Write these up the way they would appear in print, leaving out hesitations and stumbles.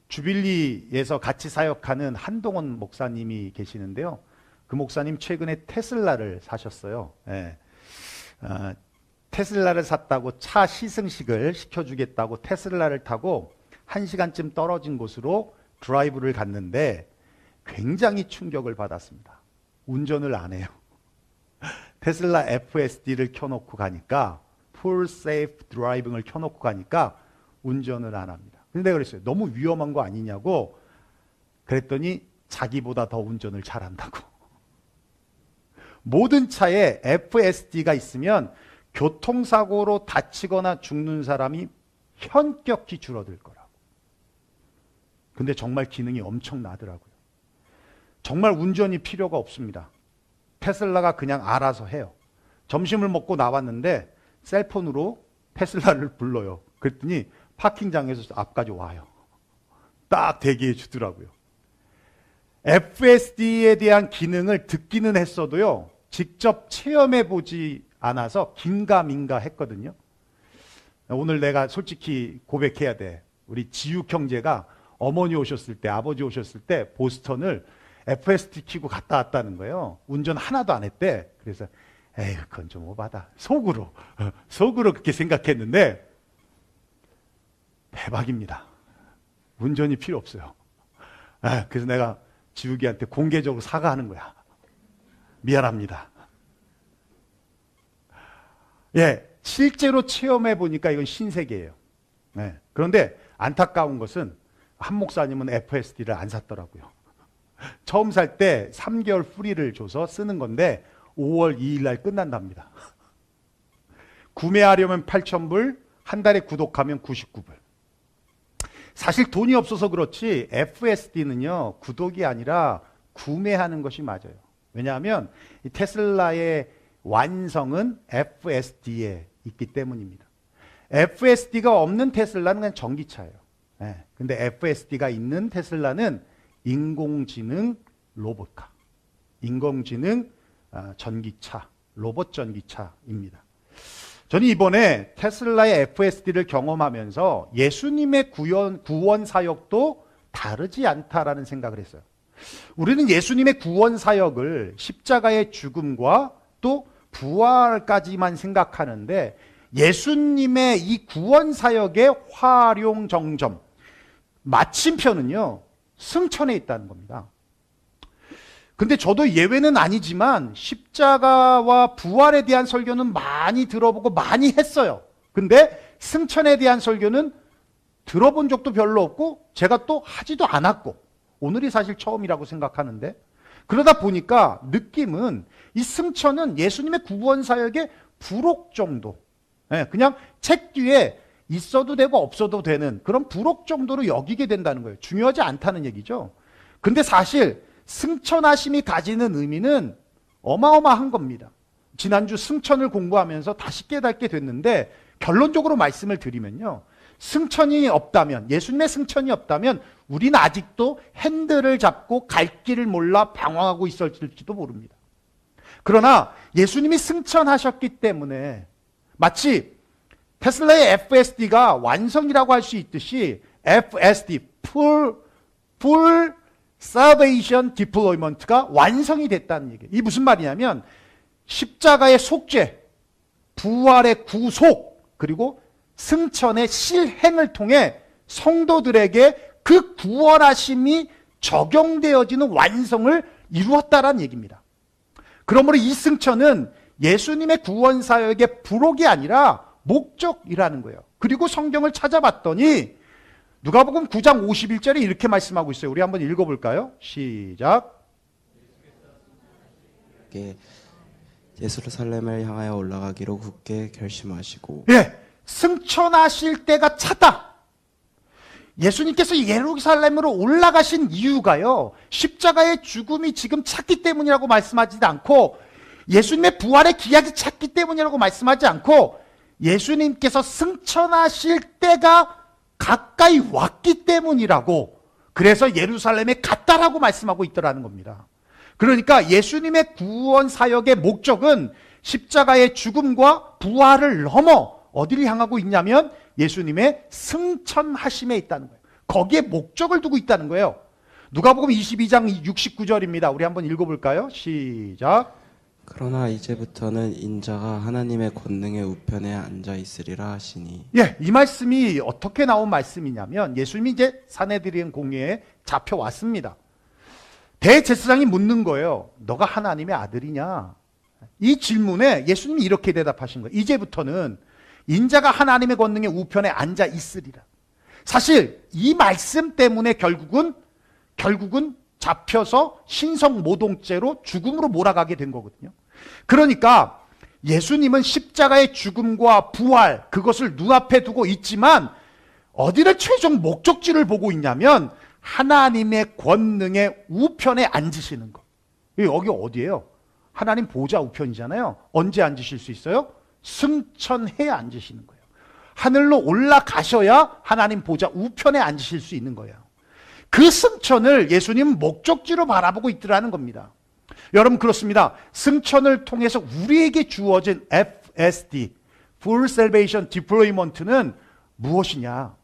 주빌리에서 같이 사역하는 한동원 목사님이 계시는데요. 그 목사님 최근에 테슬라를 사셨어요. 예. 테슬라를 샀다고 차 시승식을 시켜주겠다고 테슬라를 타고 1시간쯤 떨어진 곳으로 드라이브를 갔는데 굉장히 충격을 받았습니다. 운전을 안 해요. 테슬라 FSD를 켜놓고 가니까 Full Safe Driving을 켜놓고 가니까 운전을 안 합니다. 근데 내가 그랬어요. 너무 위험한 거 아니냐고 그랬더니 자기보다 더 운전을 잘한다고. 모든 차에 FSD가 있으면 교통사고로 다치거나 죽는 사람이 현격히 줄어들 거라고. 근데 정말 기능이 엄청나더라고요. 정말 운전이 필요가 없습니다. 테슬라가 그냥 알아서 해요. 점심을 먹고 나왔는데 셀폰으로 테슬라를 불러요. 그랬더니 파킹장에서 앞까지 와요. 딱 대기해 주더라고요. FSD에 대한 기능을 듣기는 했어도요, 직접 체험해 보지 않아서 긴가민가 했거든요. 오늘 내가 솔직히 고백해야 돼. 우리 지육 형제가 어머니 오셨을 때, 아버지 오셨을 때 보스턴을 FSD 키고 갔다 왔다는 거예요. 운전 하나도 안 했대. 그래서 에휴, 그건 좀 오바다. 속으로 그렇게 생각했는데 대박입니다. 운전이 필요 없어요. 그래서 내가 지욱이한테 공개적으로 사과하는 거야. 미안합니다. 예, 실제로 체험해 보니까 이건 신세계예요. 네. 그런데 안타까운 것은 한 목사님은 FSD를 안 샀더라고요. 처음 살 때 3개월 프리를 줘서 쓰는 건데 5월 2일 날 끝난답니다. 구매하려면 8,000불, 한 달에 구독하면 99불. 사실 돈이 없어서 그렇지 FSD는요, 구독이 아니라 구매하는 것이 맞아요. 왜냐하면 이 테슬라의 완성은 FSD에 있기 때문입니다. FSD가 없는 테슬라는 그냥 전기차예요. 네. 근데 FSD가 있는 테슬라는 인공지능 로봇카, 인공지능 전기차, 로봇 전기차입니다. 저는 이번에 테슬라의 FSD를 경험하면서 예수님의 구원 사역도 다르지 않다라는 생각을 했어요. 우리는 예수님의 구원 사역을 십자가의 죽음과 또 부활까지만 생각하는데 예수님의 이 구원 사역의 활용 정점, 마침표는요, 승천에 있다는 겁니다. 근데 저도 예외는 아니지만 십자가와 부활에 대한 설교는 많이 들어보고 많이 했어요. 근데 승천에 대한 설교는 들어본 적도 별로 없고 제가 또 하지도 않았고 오늘이 사실 처음이라고 생각하는데, 그러다 보니까 느낌은 이 승천은 예수님의 구원 사역의 부록 정도, 그냥 책 뒤에 있어도 되고 없어도 되는 그런 부록 정도로 여기게 된다는 거예요. 중요하지 않다는 얘기죠. 근데 사실 승천하심이 가지는 의미는 어마어마한 겁니다. 지난주 승천을 공부하면서 다시 깨닫게 됐는데, 결론적으로 말씀을 드리면요, 승천이 없다면, 예수님의 승천이 없다면 우리는 아직도 핸들을 잡고 갈 길을 몰라 방황하고 있을지도 모릅니다. 그러나 예수님이 승천하셨기 때문에 마치 테슬라의 FSD가 완성이라고 할 수 있듯이 FSD, Full Salvation Deployment가 완성이 됐다는 얘기예요. 이게 무슨 말이냐면 십자가의 속죄, 부활의 구속, 그리고 승천의 실행을 통해 성도들에게 그 구원하심이 적용되어지는 완성을 이루었다라는 얘기입니다. 그러므로 이 승천은 예수님의 구원 사역의 부록이 아니라 목적이라는 거예요. 그리고 성경을 찾아봤더니 누가복음 9장 51절에 이렇게 말씀하고 있어요. 우리 한번 읽어볼까요? 시작. 예루살렘을 향하여 올라가기로 굳게 결심하시고. 예, 승천하실 때가 찼다. 예수님께서 예루살렘으로 올라가신 이유가요, 십자가의 죽음이 지금 찼기 때문이라고 말씀하지 않고, 예수님의 부활의 기약이 찼기 때문이라고 말씀하지 않고, 예수님께서 승천하실 때가 가까이 왔기 때문이라고, 그래서 예루살렘에 갔다라고 말씀하고 있더라는 겁니다. 그러니까 예수님의 구원 사역의 목적은 십자가의 죽음과 부활을 넘어 어디를 향하고 있냐면 예수님의 승천하심에 있다는 거예요. 거기에 목적을 두고 있다는 거예요. 누가복음 22장 69절입니다. 우리 한번 읽어볼까요? 시작. 그러나 이제부터는 인자가 하나님의 권능의 우편에 앉아 있으리라 하시니. 예, 이 말씀이 어떻게 나온 말씀이냐면 예수님이 이제 사내들인 공회에 잡혀왔습니다. 대제사장이 묻는 거예요. 너가 하나님의 아들이냐? 이 질문에 예수님이 이렇게 대답하신 거예요. 이제부터는 인자가 하나님의 권능의 우편에 앉아 있으리라. 사실 이 말씀 때문에 결국은 잡혀서 신성모독죄로 죽음으로 몰아가게 된 거거든요. 그러니까 예수님은 십자가의 죽음과 부활, 그것을 눈앞에 두고 있지만 어디를 최종 목적지를 보고 있냐면 하나님의 권능의 우편에 앉으시는 것. 여기 어디예요? 하나님 보좌 우편이잖아요. 언제 앉으실 수 있어요? 승천해야 앉으시는 거예요. 하늘로 올라가셔야 하나님 보좌 우편에 앉으실 수 있는 거예요. 그 승천을 예수님은 목적지로 바라보고 있더라는 겁니다. 여러분 그렇습니다. 승천을 통해서 우리에게 주어진 FSD, Full Salvation Deployment는 무엇이냐?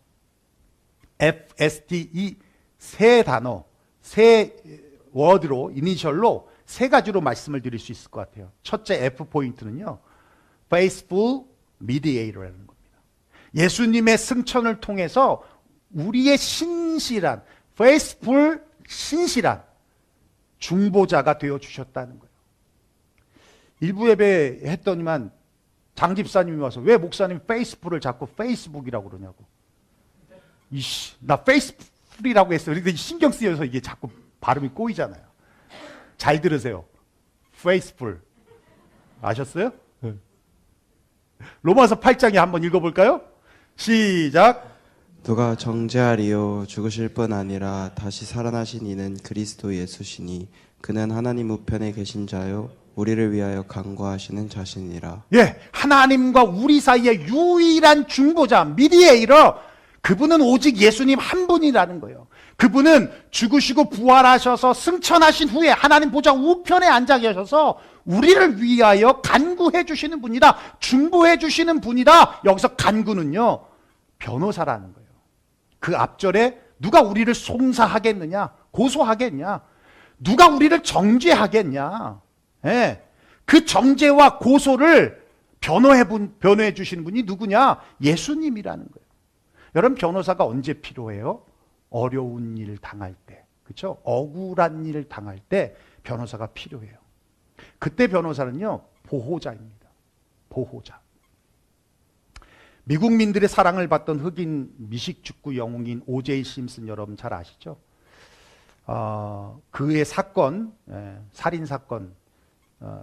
FSD 이 세 단어, 세 워드로, 이니셜로 세 가지로 말씀을 드릴 수 있을 것 같아요. 첫째 F 포인트는요. Faithful Mediator라는 겁니다. 예수님의 승천을 통해서 우리의 신실한 faithful, 신실한 중보자가 되어주셨다는 거예요. 일부 예배 했더니만 장 집사님이 와서 왜 목사님 페이스북을 자꾸 페이스북이라고 그러냐고. 나 페이스북이라고 했어요. 그런데 신경 쓰여서 이게 자꾸 발음이 꼬이잖아요. 잘 들으세요. 페이스북. 아셨어요? 네. 로마서 8장에 한번 읽어볼까요? 시작. 누가 정죄하리요 죽으실 뿐 아니라 다시 살아나신 이는 그리스도 예수시니 그는 하나님 우편에 계신 자요 우리를 위하여 간구하시는 자신이라. 예, 하나님과 우리 사이의 유일한 중보자, 미디에이터, 그분은 오직 예수님 한 분이라는 거예요. 그분은 죽으시고 부활하셔서 승천하신 후에 하나님 보좌 우편에 앉아 계셔서 우리를 위하여 간구해 주시는 분이다. 중보해 주시는 분이다. 여기서 간구는요, 변호사라는 거예요. 그 앞절에 누가 우리를 송사하겠느냐, 고소하겠냐, 누가 우리를 정죄하겠냐. 예, 그 정죄와 고소를 변호해 주시는 분이 누구냐? 예수님이라는 거예요. 여러분 변호사가 언제 필요해요? 어려운 일 당할 때, 그렇죠? 억울한 일 당할 때 변호사가 필요해요. 그때 변호사는요, 보호자입니다. 보호자. 미국민들의 사랑을 받던 흑인 미식축구 영웅인 오제이 심슨 여러분 잘 아시죠? 그의 사건, 살인 사건,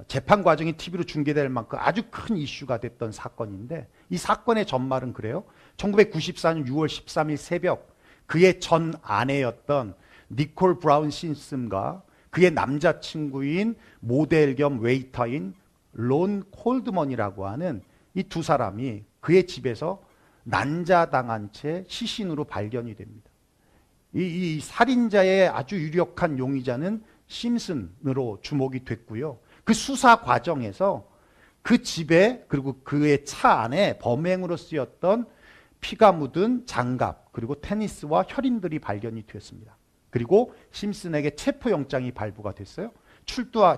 재판 과정이 TV로 중계될 만큼 아주 큰 이슈가 됐던 사건인데 이 사건의 전말은 그래요. 1994년 6월 13일 새벽 그의 전 아내였던 니콜 브라운 심슨과 그의 남자친구인 모델 겸 웨이터인 론 콜드먼이라고 하는 이 두 사람이 그의 집에서 난자당한 채 시신으로 발견이 됩니다. 이 살인자의 아주 유력한 용의자는 심슨으로 주목이 됐고요. 그 수사 과정에서 그 집에 그리고 그의 차 안에 범행으로 쓰였던 피가 묻은 장갑 그리고 테니스와 혈흔들이 발견이 됐습니다. 그리고 심슨에게 체포영장이 발부가 됐어요.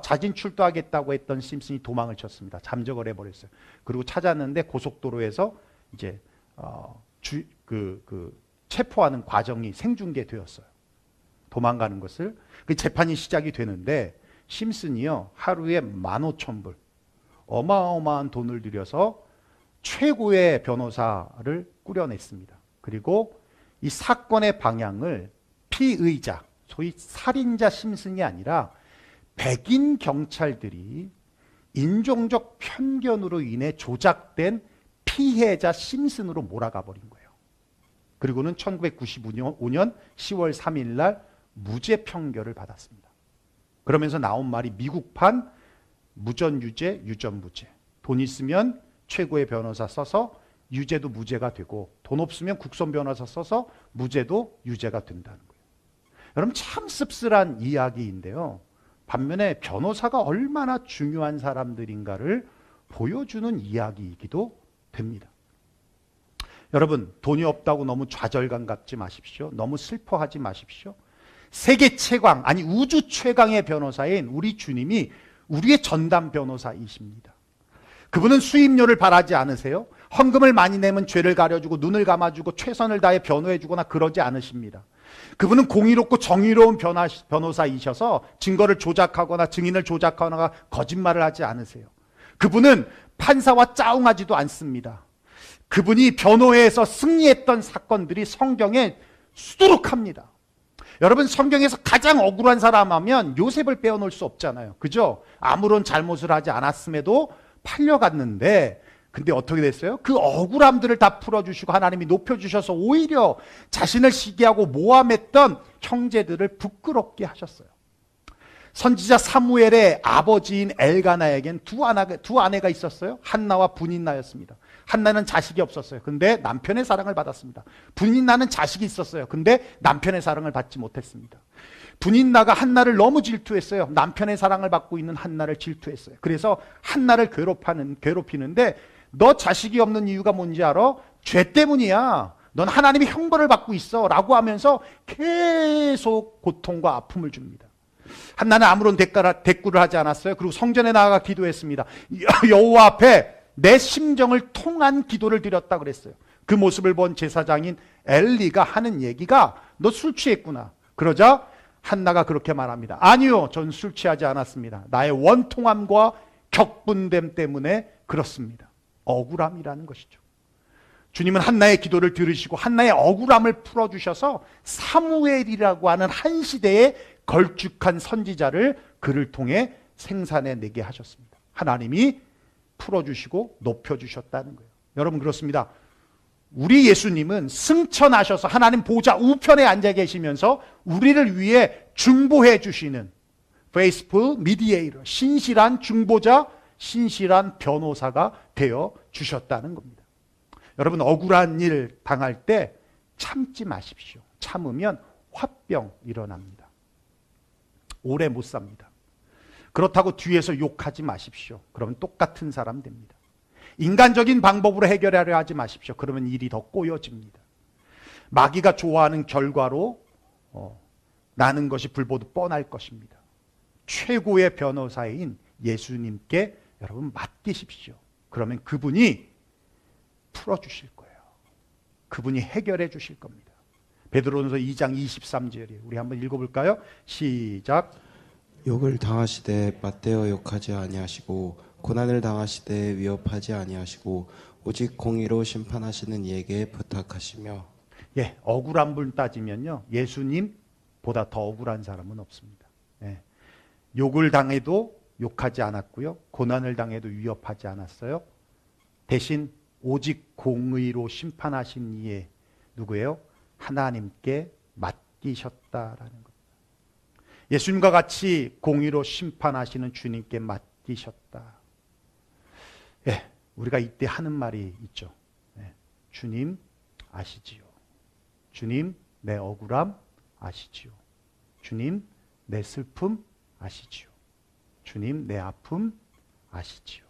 자진 출두하겠다고 했던 심슨이 도망을 쳤습니다. 잠적을 해버렸어요. 그리고 찾았는데 고속도로에서 이제 체포하는 과정이 생중계되었어요. 도망가는 것을. 그 재판이 시작이 되는데 심슨이요 하루에 15,000불 어마어마한 돈을 들여서 최고의 변호사를 꾸려냈습니다. 그리고 이 사건의 방향을 피의자, 소위 살인자 심슨이 아니라 백인 경찰들이 인종적 편견으로 인해 조작된 피해자 심슨으로 몰아가 버린 거예요. 그리고는 1995년 10월 3일 날 무죄 판결을 받았습니다. 그러면서 나온 말이 미국판 무전유죄, 유전무죄. 돈 있으면 최고의 변호사 써서 유죄도 무죄가 되고 돈 없으면 국선 변호사 써서 무죄도 유죄가 된다는 거예요. 여러분 참 씁쓸한 이야기인데요. 반면에 변호사가 얼마나 중요한 사람들인가를 보여주는 이야기이기도 됩니다. 여러분, 돈이 없다고 너무 좌절감 갖지 마십시오. 너무 슬퍼하지 마십시오. 세계 최강, 아니 우주 최강의 변호사인 우리 주님이 우리의 전담 변호사이십니다. 그분은 수임료를 바라지 않으세요. 헌금을 많이 내면 죄를 가려주고 눈을 감아주고 최선을 다해 변호해주거나 그러지 않으십니다. 그분은 공의롭고 정의로운 변호사이셔서 증거를 조작하거나 증인을 조작하거나 거짓말을 하지 않으세요. 그분은 판사와 짜웅하지도 않습니다. 그분이 변호해서 승리했던 사건들이 성경에 수두룩합니다. 여러분, 성경에서 가장 억울한 사람 하면 요셉을 빼어놓을 수 없잖아요. 그죠? 아무런 잘못을 하지 않았음에도 팔려갔는데, 근데 어떻게 됐어요? 그 억울함들을 다 풀어주시고 하나님이 높여주셔서 오히려 자신을 시기하고 모함했던 형제들을 부끄럽게 하셨어요. 선지자 사무엘의 아버지인 엘가나에겐 두 아내가 있었어요. 한나와 분인나였습니다. 한나는 자식이 없었어요. 근데 남편의 사랑을 받았습니다. 분인나는 자식이 있었어요. 근데 남편의 사랑을 받지 못했습니다. 분인나가 한나를 너무 질투했어요. 남편의 사랑을 받고 있는 한나를 질투했어요. 그래서 한나를 괴롭히는데 너 자식이 없는 이유가 뭔지 알아? 죄 때문이야. 넌 하나님의 형벌을 받고 있어 라고 하면서 계속 고통과 아픔을 줍니다. 한나는 아무런 대꾸를 하지 않았어요. 그리고 성전에 나아가 기도했습니다. 여호와 앞에 내 심정을 통한 기도를 드렸다 그랬어요. 그 모습을 본 제사장인 엘리가 하는 얘기가 너 술 취했구나. 그러자 한나가 그렇게 말합니다. 아니요, 전 술 취하지 않았습니다. 나의 원통함과 격분됨 때문에 그렇습니다. 억울함이라는 것이죠. 주님은 한나의 기도를 들으시고 한나의 억울함을 풀어주셔서 사무엘이라고 하는 한 시대의 걸쭉한 선지자를 그를 통해 생산해내게 하셨습니다. 하나님이 풀어주시고 높여주셨다는 거예요. 여러분, 그렇습니다. 우리 예수님은 승천하셔서 하나님 보좌 우편에 앉아 계시면서 우리를 위해 중보해 주시는 faithful mediator, 신실한 중보자, 신실한 변호사가 되어 주셨다는 겁니다. 여러분, 억울한 일 당할 때 참지 마십시오. 참으면 화병 일어납니다. 오래 못 삽니다. 그렇다고 뒤에서 욕하지 마십시오. 그러면 똑같은 사람 됩니다. 인간적인 방법으로 해결하려 하지 마십시오. 그러면 일이 더 꼬여집니다. 마귀가 좋아하는 결과로 나는 것이 불보듯 뻔할 것입니다. 최고의 변호사인 예수님께 여러분 맡기십시오. 그러면 그분이 풀어주실 거예요. 그분이 해결해 주실 겁니다. 베드로전서 2장 23절이에요. 우리 한번 읽어볼까요? 시작. 욕을 당하시되 맞대어 욕하지 아니하시고 고난을 당하시되 위협하지 아니하시고 오직 공의로 심판하시는 이에게 부탁하시며. 예, 억울한 분 따지면요, 예수님보다 더 억울한 사람은 없습니다. 예, 욕을 당해도 욕하지 않았고요, 고난을 당해도 위협하지 않았어요. 대신 오직 공의로 심판하신 이에 누구예요? 하나님께 맡기셨다라는 겁니다. 예수님과 같이 공의로 심판하시는 주님께 맡기셨다. 예, 우리가 이때 하는 말이 있죠. 예, 주님 아시지요. 주님 내 억울함 아시지요. 주님 내 슬픔 아시지요. 주님 내 아픔 아시지요.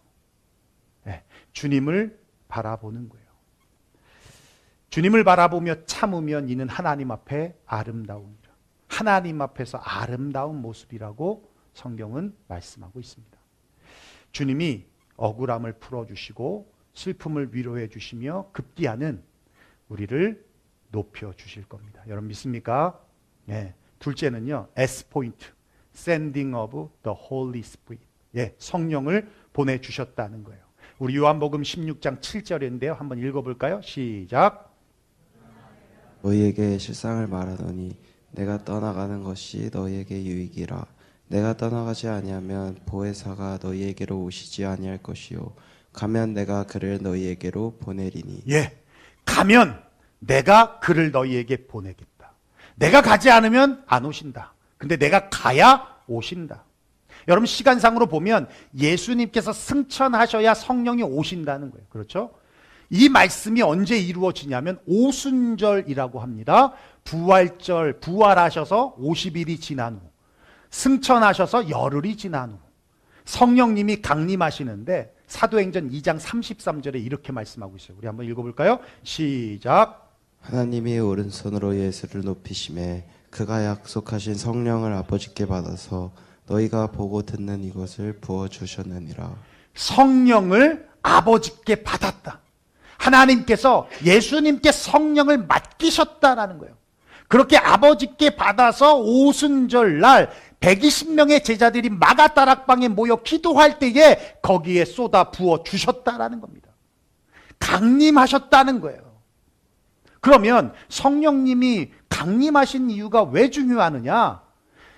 예, 주님을 바라보는 거예요. 주님을 바라보며 참으면 이는 하나님 앞에 아름다움이라. 하나님 앞에서 아름다운 모습이라고 성경은 말씀하고 있습니다. 주님이 억울함을 풀어주시고 슬픔을 위로해 주시며 급기야는 우리를 높여주실 겁니다. 여러분 믿습니까? 예. 둘째는요, S포인트, Sending of the Holy Spirit. 예, 성령을 보내주셨다는 거예요. 우리 요한복음 16장 7절인데요. 한번 읽어볼까요? 시작. 너희에게 실상을 말하더니 내가 떠나가는 것이 너희에게 유익이라. 내가 떠나가지 아니하면 보혜사가 너희에게로 오시지 아니할 것이요 가면 내가 그를 너희에게로 보내리니. 예, 가면 내가 그를 너희에게 보내겠다. 내가 가지 않으면 안 오신다. 근데 내가 가야 오신다. 여러분 시간상으로 보면 예수님께서 승천하셔야 성령이 오신다는 거예요. 그렇죠? 이 말씀이 언제 이루어지냐면 오순절이라고 합니다. 부활절, 부활하셔서 50일이 지난 후, 승천하셔서 열흘이 지난 후 성령님이 강림하시는데 사도행전 2장 33절에 이렇게 말씀하고 있어요. 우리 한번 읽어볼까요? 시작. 하나님이 오른손으로 예수를 높이심에 그가 약속하신 성령을 아버지께 받아서 너희가 보고 듣는 이것을 부어 주셨느니라. 성령을 아버지께 받았다. 하나님께서 예수님께 성령을 맡기셨다라는 거예요. 그렇게 아버지께 받아서 오순절 날 120명의 제자들이 마가다락방에 모여 기도할 때에 거기에 쏟아 부어 주셨다라는 겁니다. 강림하셨다는 거예요. 그러면 성령님이 강림하신 이유가 왜 중요하느냐?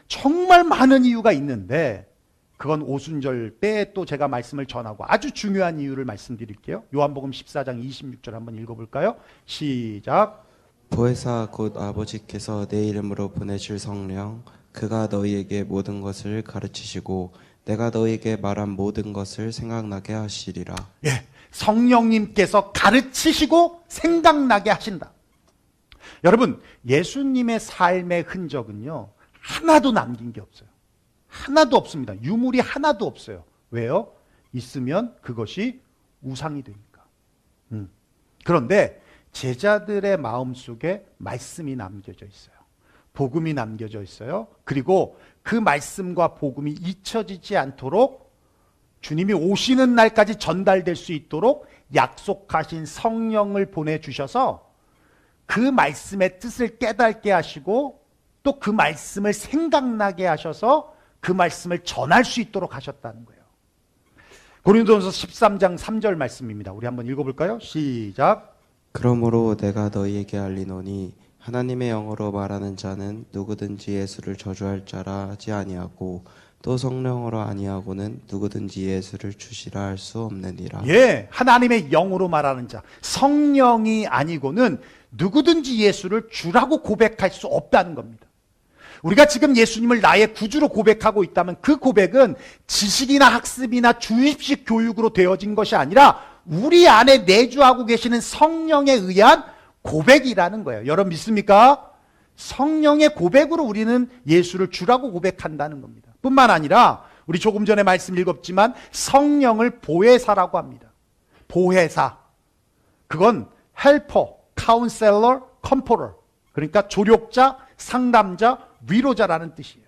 정말 많은 이유가 있는데 그건 오순절 때 또 제가 말씀을 전하고 아주 중요한 이유를 말씀드릴게요. 요한복음 14장 26절 한번 읽어볼까요? 시작. 보혜사 곧 아버지께서 내 이름으로 보내실 성령 그가 너희에게 모든 것을 가르치시고 내가 너희에게 말한 모든 것을 생각나게 하시리라. 예, 성령님께서 가르치시고 생각나게 하신다. 여러분, 예수님의 삶의 흔적은요, 하나도 남긴 게 없어요. 하나도 없습니다. 유물이 하나도 없어요. 왜요? 있으면 그것이 우상이 되니까. 그런데 제자들의 마음속에 말씀이 남겨져 있어요. 복음이 남겨져 있어요. 그리고 그 말씀과 복음이 잊혀지지 않도록 주님이 오시는 날까지 전달될 수 있도록 약속하신 성령을 보내주셔서 그 말씀의 뜻을 깨닫게 하시고 또 그 말씀을 생각나게 하셔서 그 말씀을 전할 수 있도록 하셨다는 거예요. 고린도전서 13장 3절 말씀입니다. 우리 한번 읽어볼까요? 시작. 그러므로 내가 너희에게 알리노니 하나님의 영어로 말하는 자는 누구든지 예수를 저주할 자라 하지 아니하고 또 성령으로 아니하고는 누구든지 예수를 주시라 할 수 없느니라. 예, 하나님의 영으로 말하는 자, 성령이 아니고는 누구든지 예수를 주라고 고백할 수 없다는 겁니다. 우리가 지금 예수님을 나의 구주로 고백하고 있다면 그 고백은 지식이나 학습이나 주입식 교육으로 되어진 것이 아니라 우리 안에 내주하고 계시는 성령에 의한 고백이라는 거예요. 여러분 믿습니까? 성령의 고백으로 우리는 예수를 주라고 고백한다는 겁니다. 뿐만 아니라 우리 조금 전에 말씀 읽었지만 성령을 보혜사라고 합니다. 보혜사. 그건 헬퍼, 카운셀러, 컴포터. 그러니까 조력자, 상담자, 위로자라는 뜻이에요.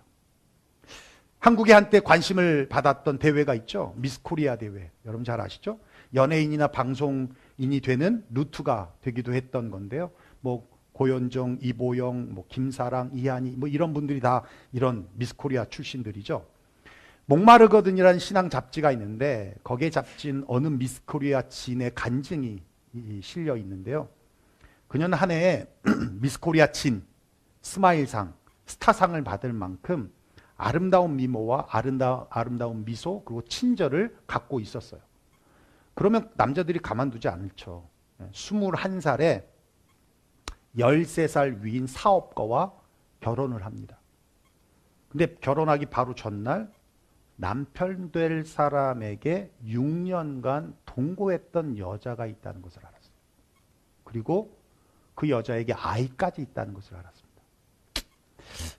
한국에 한때 관심을 받았던 대회가 있죠. 미스 코리아 대회. 여러분 잘 아시죠? 연예인이나 방송인이 되는 루트가 되기도 했던 건데요. 뭐 고현정, 이보영, 뭐 김사랑, 이한이 뭐 이런 분들이 다 이런 미스 코리아 출신들이죠. 목마르거든이라는 신앙 잡지가 있는데 거기에 잡진 어느 미스 코리아 진의 간증이 실려 있는데요. 그녀는 한 해에 미스 코리아 진, 스마일상, 스타상을 받을 만큼 아름다운 미모와 아름다운 미소 그리고 친절을 갖고 있었어요. 그러면 남자들이 가만두지 않죠. 21살에 13살 위인 사업가와 결혼을 합니다. 근데 결혼하기 바로 전날 남편 될 사람에게 6년간 동거했던 여자가 있다는 것을 알았어요. 그리고 그 여자에게 아이까지 있다는 것을 알았습니다.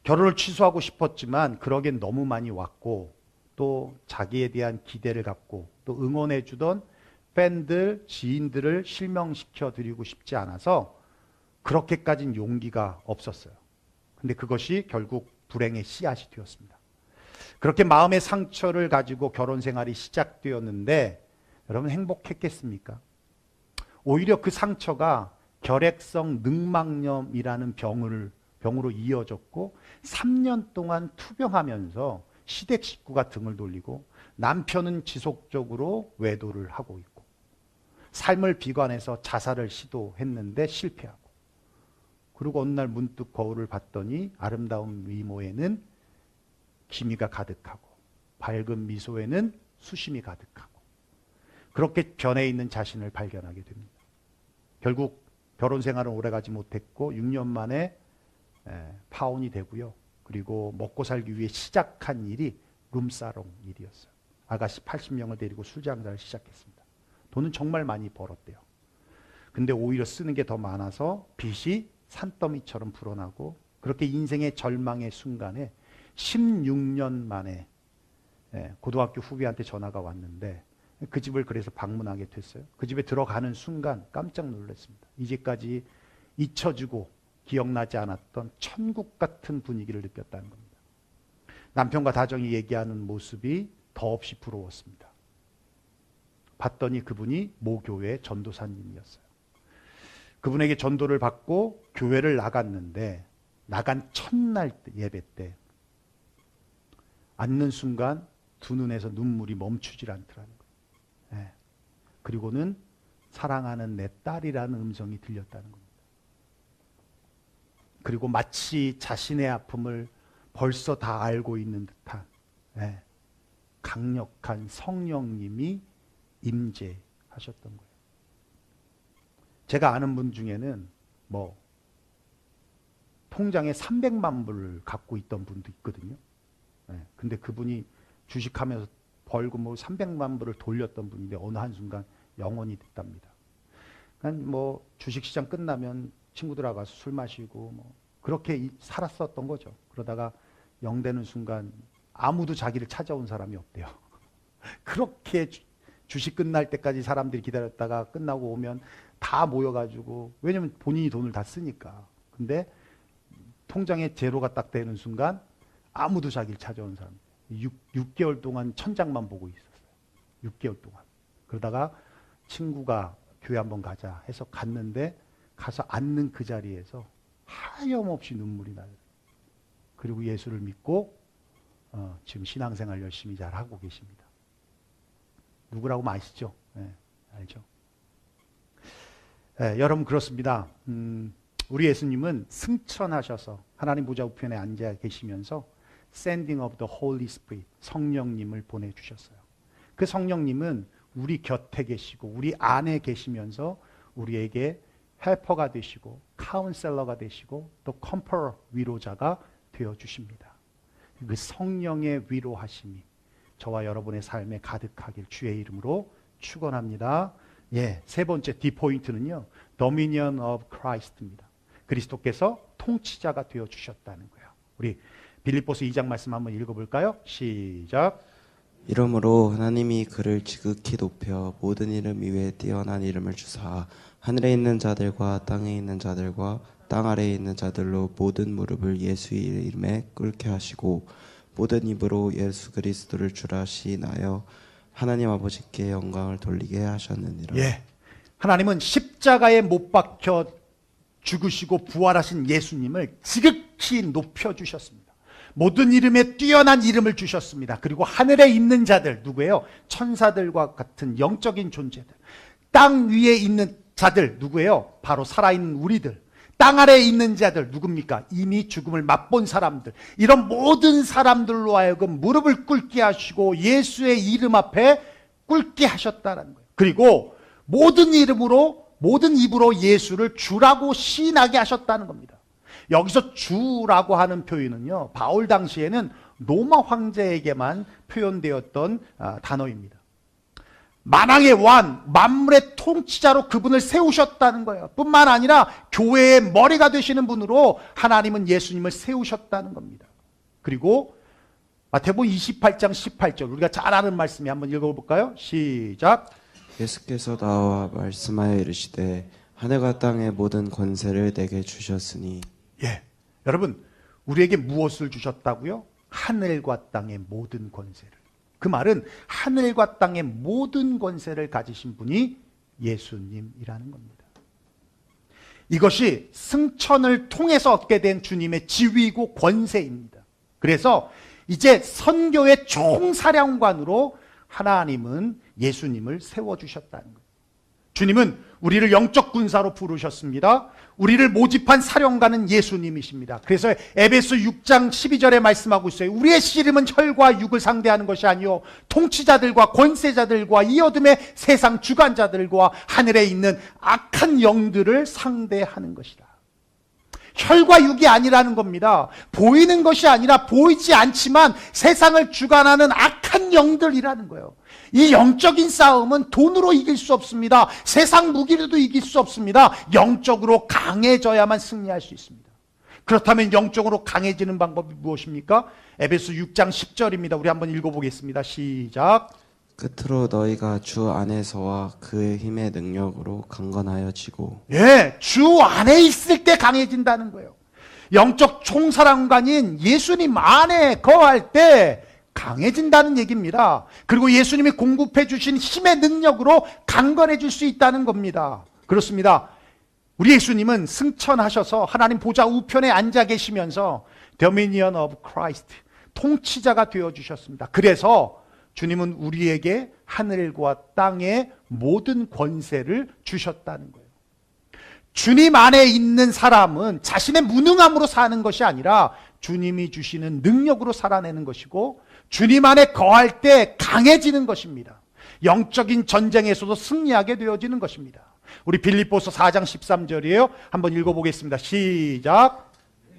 결혼을 취소하고 싶었지만 그러기엔 너무 많이 왔고 또 자기에 대한 기대를 갖고 또 응원해 주던 팬들, 지인들을 실명시켜 드리고 싶지 않아서 그렇게까지는 용기가 없었어요. 근데 그것이 결국 불행의 씨앗이 되었습니다. 그렇게 마음의 상처를 가지고 결혼 생활이 시작되었는데 여러분 행복했겠습니까? 오히려 그 상처가 결핵성 늑막염이라는 병으로 이어졌고 3년 동안 투병하면서 시댁 식구가 등을 돌리고 남편은 지속적으로 외도를 하고 있고 삶을 비관해서 자살을 시도했는데 실패하고 그리고 어느 날 문득 거울을 봤더니 아름다운 미모에는 기미가 가득하고 밝은 미소에는 수심이 가득하고 그렇게 변해 있는 자신을 발견하게 됩니다. 결국 결혼 생활은 오래가지 못했고 6년 만에 파혼이 되고요. 그리고 먹고 살기 위해 시작한 일이 룸사롱 일이었어요. 아가씨 80명을 데리고 술장사를 시작했습니다. 돈은 정말 많이 벌었대요. 근데 오히려 쓰는 게 더 많아서 빚이 산더미처럼 불어나고 그렇게 인생의 절망의 순간에 16년 만에 고등학교 후배한테 전화가 왔는데 그 집을 그래서 방문하게 됐어요. 그 집에 들어가는 순간 깜짝 놀랐습니다. 이제까지 잊혀지고 기억나지 않았던 천국 같은 분위기를 느꼈다는 겁니다. 남편과 다정히 얘기하는 모습이 더없이 부러웠습니다. 봤더니 그분이 모교회 전도사님이었어요. 그분에게 전도를 받고 교회를 나갔는데 나간 첫날 예배 때 앉는 순간 두 눈에서 눈물이 멈추질 않더라는 거예요. 예. 그리고는 사랑하는 내 딸이라는 음성이 들렸다는 겁니다. 그리고 마치 자신의 아픔을 벌써 다 알고 있는 듯한 강력한 성령님이 임재하셨던 거예요. 제가 아는 분 중에는 통장에 300만 불을 갖고 있던 분도 있거든요. 근데 그분이 주식하면서 벌고 300만 불을 돌렸던 분인데 어느 한순간 영원히 됐답니다. 그러니까 주식시장 끝나면 친구들하고 가서 술 마시고 그렇게 살았었던 거죠. 그러다가 영 되는 순간 아무도 자기를 찾아온 사람이 없대요. 그렇게 주식 끝날 때까지 사람들이 기다렸다가 끝나고 오면 다 모여가지고, 왜냐면 본인이 돈을 다 쓰니까. 근데 통장에 제로가 딱 되는 순간 아무도 자기를 찾아온 사람. 6개월 동안 천장만 보고 있었어요. 6개월 동안. 그러다가 친구가 교회 한번 가자 해서 갔는데 가서 앉는 그 자리에서 하염없이 눈물이 나요. 그리고 예수를 믿고 지금 신앙생활 열심히 잘 하고 계십니다. 누구라고 아시죠? 알죠? 여러분 그렇습니다. 우리 예수님은 승천하셔서 하나님 보좌 우편에 앉아 계시면서 Sending of the Holy Spirit, 성령님을 보내주셨어요. 그 성령님은 우리 곁에 계시고 우리 안에 계시면서 우리에게 헬퍼가 되시고 카운셀러가 되시고 또 컴퍼러, 위로자가 되어주십니다. 그 성령의 위로하심이 저와 여러분의 삶에 가득하길 주의 이름으로 축원합니다. 세 번째 D포인트는요, Dominion of Christ입니다. 그리스도께서 통치자가 되어주셨다는 거예요. 우리 빌립보서 2장 말씀 한번 읽어볼까요? 시작. 이러므로 하나님이 그를 지극히 높여 모든 이름 위에 뛰어난 이름을 주사 하늘에 있는 자들과 땅에 있는 자들과 땅 아래에 있는 자들로 모든 무릎을 예수의 이름에 꿇게 하시고 모든 입으로 예수 그리스도를 주라 시인하여 하나님 아버지께 영광을 돌리게 하셨느니라. 하나님은 십자가에 못 박혀 죽으시고 부활하신 예수님을 지극히 높여주셨습니다. 모든 이름에 뛰어난 이름을 주셨습니다. 그리고 하늘에 있는 자들, 누구예요? 천사들과 같은 영적인 존재들. 땅 위에 있는 자들, 누구예요? 바로 살아있는 우리들. 땅 아래에 있는 자들, 누굽니까? 이미 죽음을 맛본 사람들. 이런 모든 사람들로 하여금 무릎을 꿇게 하시고 예수의 이름 앞에 꿇게 하셨다는 거예요. 그리고 모든 이름으로, 모든 입으로 예수를 주라고 시인하게 하셨다는 겁니다. 여기서 주라고 하는 표현은요, 바울 당시에는 로마 황제에게만 표현되었던 단어입니다. 만왕의 왕, 만물의 통치자로 그분을 세우셨다는 거예요. 뿐만 아니라 교회의 머리가 되시는 분으로 하나님은 예수님을 세우셨다는 겁니다. 그리고 마태복음 28장 18절, 우리가 잘 아는 말씀이 한번 읽어볼까요? 시작. 예수께서 나와 말씀하여 이르시되 하늘과 땅의 모든 권세를 내게 주셨으니. 여러분, 우리에게 무엇을 주셨다고요? 하늘과 땅의 모든 권세를. 그 말은 하늘과 땅의 모든 권세를 가지신 분이 예수님이라는 겁니다. 이것이 승천을 통해서 얻게 된 주님의 지위이고 권세입니다. 그래서 이제 선교의 총사령관으로 하나님은 예수님을 세워주셨다는 거예요. 주님은 우리를 영적 군사로 부르셨습니다. 우리를 모집한 사령관은 예수님이십니다. 그래서 에베소 6장 12절에 말씀하고 있어요. 우리의 씨름은 혈과 육을 상대하는 것이 아니요 통치자들과 권세자들과 이 어둠의 세상 주관자들과 하늘에 있는 악한 영들을 상대하는 것이다. 혈과 육이 아니라는 겁니다. 보이는 것이 아니라 보이지 않지만 세상을 주관하는 악한 영들이라는 거예요. 이 영적인 싸움은 돈으로 이길 수 없습니다. 세상 무기로도 이길 수 없습니다. 영적으로 강해져야만 승리할 수 있습니다. 그렇다면 영적으로 강해지는 방법이 무엇입니까? 에베소 6장 10절입니다. 우리 한번 읽어보겠습니다. 시작. 끝으로 너희가 주 안에서와 그의 힘의 능력으로 강건하여지고 예, 주 안에 있을 때 강해진다는 거예요. 영적 총사령관인 예수님 안에 거할 때 강해진다는 얘기입니다. 그리고 예수님이 공급해 주신 힘의 능력으로 강건해질 수 있다는 겁니다. 그렇습니다. 우리 예수님은 승천하셔서 하나님 보좌 우편에 앉아 계시면서 Dominion of Christ, 통치자가 되어주셨습니다. 그래서 주님은 우리에게 하늘과 땅의 모든 권세를 주셨다는 거예요. 주님 안에 있는 사람은 자신의 무능함으로 사는 것이 아니라 주님이 주시는 능력으로 살아내는 것이고 주님 안에 거할 때 강해지는 것입니다. 영적인 전쟁에서도 승리하게 되어지는 것입니다. 우리 빌립보서 4장 13절이에요. 한번 읽어보겠습니다. 시작.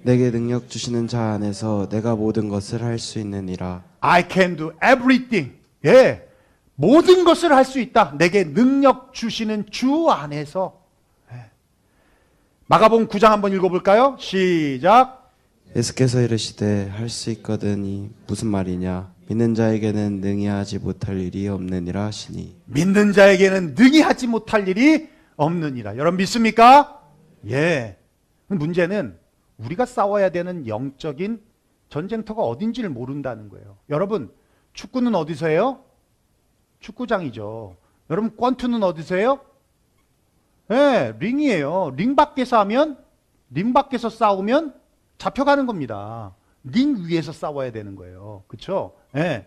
내게 능력 주시는 자 안에서 내가 모든 것을 할 수 있느니라. I can do everything. 예, 모든 것을 할 수 있다. 내게 능력 주시는 주 안에서. 예. 마가복음 9장 한번 읽어볼까요? 시작. 예수께서 이르시되 할 수 있거든이 무슨 말이냐? 믿는 자에게는 능히 하지 못할 일이 없느니라 하시니. 믿는 자에게는 능히 하지 못할 일이 없느니라. 여러분 믿습니까? 예. 문제는 우리가 싸워야 되는 영적인 전쟁터가 어딘지를 모른다는 거예요. 여러분, 축구는 어디서 해요? 축구장이죠. 여러분, 권투는 어디서 해요? 예, 링이에요. 링 밖에서 하면, 링 밖에서 싸우면 잡혀가는 겁니다. 링 위에서 싸워야 되는 거예요. 그렇죠? 예.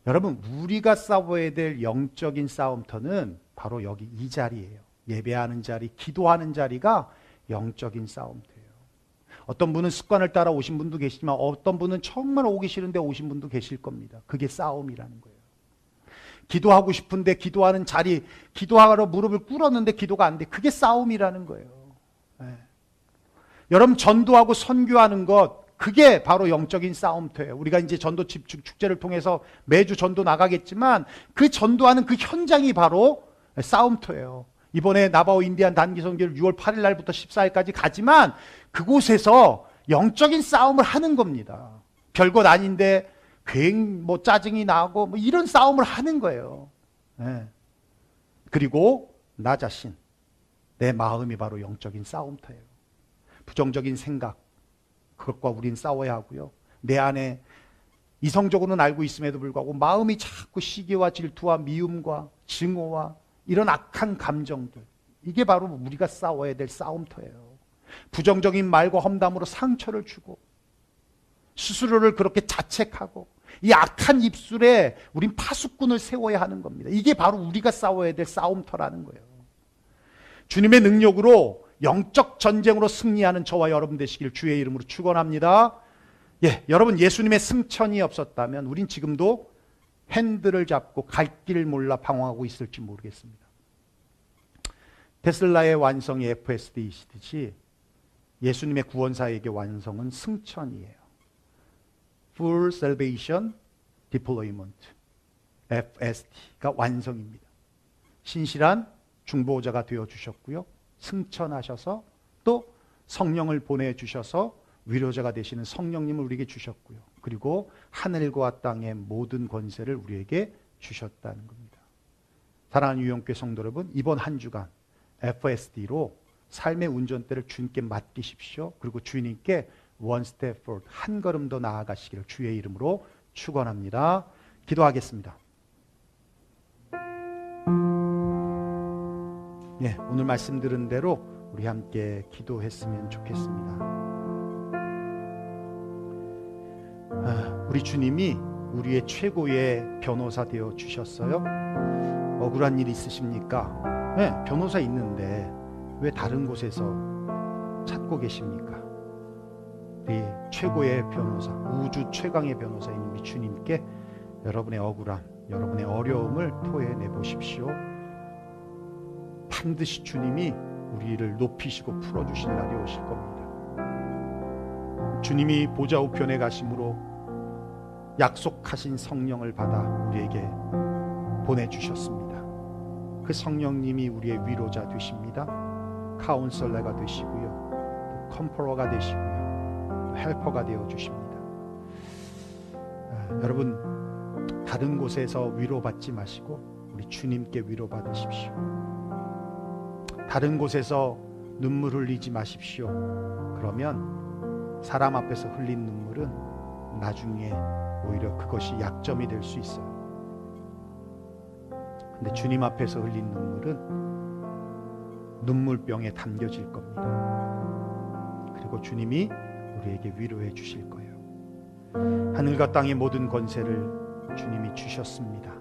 여러분, 우리가 싸워야 될 영적인 싸움터는 바로 여기 이 자리예요. 예배하는 자리, 기도하는 자리가 영적인 싸움터예요. 어떤 분은 습관을 따라 오신 분도 계시지만 어떤 분은 정말 오기 싫은데 오신 분도 계실 겁니다. 그게 싸움이라는 거예요. 기도하고 싶은데 기도하는 자리, 기도하러 무릎을 꿇었는데 기도가 안 돼. 그게 싸움이라는 거예요. 네. 여러분 전도하고 선교하는 것, 그게 바로 영적인 싸움터예요. 우리가 이제 전도 축제를 통해서 매주 전도 나가겠지만 그 전도하는 그 현장이 바로 싸움터예요. 이번에 나바오 인디안 단기 선교를 6월 8일 날부터 14일까지 가지만 그곳에서 영적인 싸움을 하는 겁니다. 별것 아닌데 뭐 짜증이 나고 뭐 이런 싸움을 하는 거예요. 네. 그리고 나 자신, 내 마음이 바로 영적인 싸움터예요. 부정적인 생각, 그것과 우린 싸워야 하고요. 내 안에 이성적으로는 알고 있음에도 불구하고 마음이 자꾸 시기와 질투와 미움과 증오와 이런 악한 감정들, 이게 바로 우리가 싸워야 될 싸움터예요. 부정적인 말과 험담으로 상처를 주고 스스로를 그렇게 자책하고 이 악한 입술에 우린 파수꾼을 세워야 하는 겁니다. 이게 바로 우리가 싸워야 될 싸움터라는 거예요. 주님의 능력으로 영적 전쟁으로 승리하는 저와 여러분 되시길 주의 이름으로 축원합니다. 예, 여러분 예수님의 승천이 없었다면 우린 지금도 핸들을 잡고 갈 길을 몰라 방황하고 있을지 모르겠습니다. 테슬라의 완성이 FSD이시듯이 예수님의 구원사에게 완성은 승천이에요. Full Salvation Deployment, FSD가 완성입니다. 신실한 중보자가 되어주셨고요. 승천하셔서 또 성령을 보내주셔서 위로자가 되시는 성령님을 우리에게 주셨고요. 그리고 하늘과 땅의 모든 권세를 우리에게 주셨다는 겁니다. 사랑하는 유영교회 성도 여러분, 이번 한 주간 FSD로 삶의 운전대를 주님께 맡기십시오. 그리고 주님께 one step forward, 한 걸음 더 나아가시기를 주의 이름으로 축원합니다. 기도하겠습니다. 예, 오늘 말씀 들은 대로 우리 함께 기도했으면 좋겠습니다. 우리 주님이 우리의 최고의 변호사 되어 주셨어요. 억울한 일 있으십니까? 네, 변호사 있는데 왜 다른 곳에서 찾고 계십니까? 우리 최고의 변호사, 우주 최강의 변호사인 우리 주님께 여러분의 억울함, 여러분의 어려움을 토해내 보십시오. 반드시 주님이 우리를 높이시고 풀어주실 날이 오실 겁니다. 주님이 보좌 우편에 가심으로 약속하신 성령을 받아 우리에게 보내주셨습니다. 그 성령님이 우리의 위로자 되십니다. 카운슬러가 되시고요, 또 컴포러가 되시고요, 또 헬퍼가 되어 주십니다. 여러분 다른 곳에서 위로받지 마시고 우리 주님께 위로받으십시오. 다른 곳에서 눈물 흘리지 마십시오. 그러면 사람 앞에서 흘린 눈물은 나중에 오히려 그것이 약점이 될 수 있어요. 근데 주님 앞에서 흘린 눈물은 눈물병에 담겨질 겁니다. 그리고 주님이 우리에게 위로해 주실 거예요. 하늘과 땅의 모든 권세를 주님이 주셨습니다.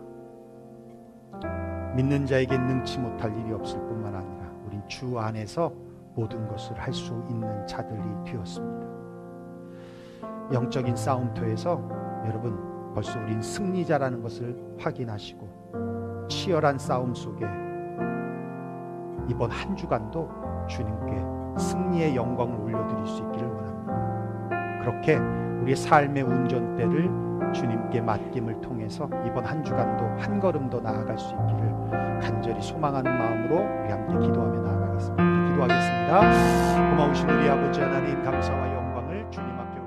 믿는 자에게 능치 못할 일이 없을 뿐만 아니라 우린 주 안에서 모든 것을 할 수 있는 자들이 되었습니다. 영적인 싸움터에서 여러분 벌써 우린 승리자라는 것을 확인하시고 치열한 싸움 속에 이번 한 주간도 주님께 승리의 영광을 올려드릴 수 있기를 원합니다. 그렇게 우리의 삶의 운전대를 주님께 맡김을 통해서 이번 한 주간도 한 걸음 더 나아갈 수 있기를 간절히 소망하는 마음으로 우리 함께 기도하며 나아가겠습니다. 기도하겠습니다. 고마우신 우리 아버지 하나님, 감사와 영광을 주님 앞에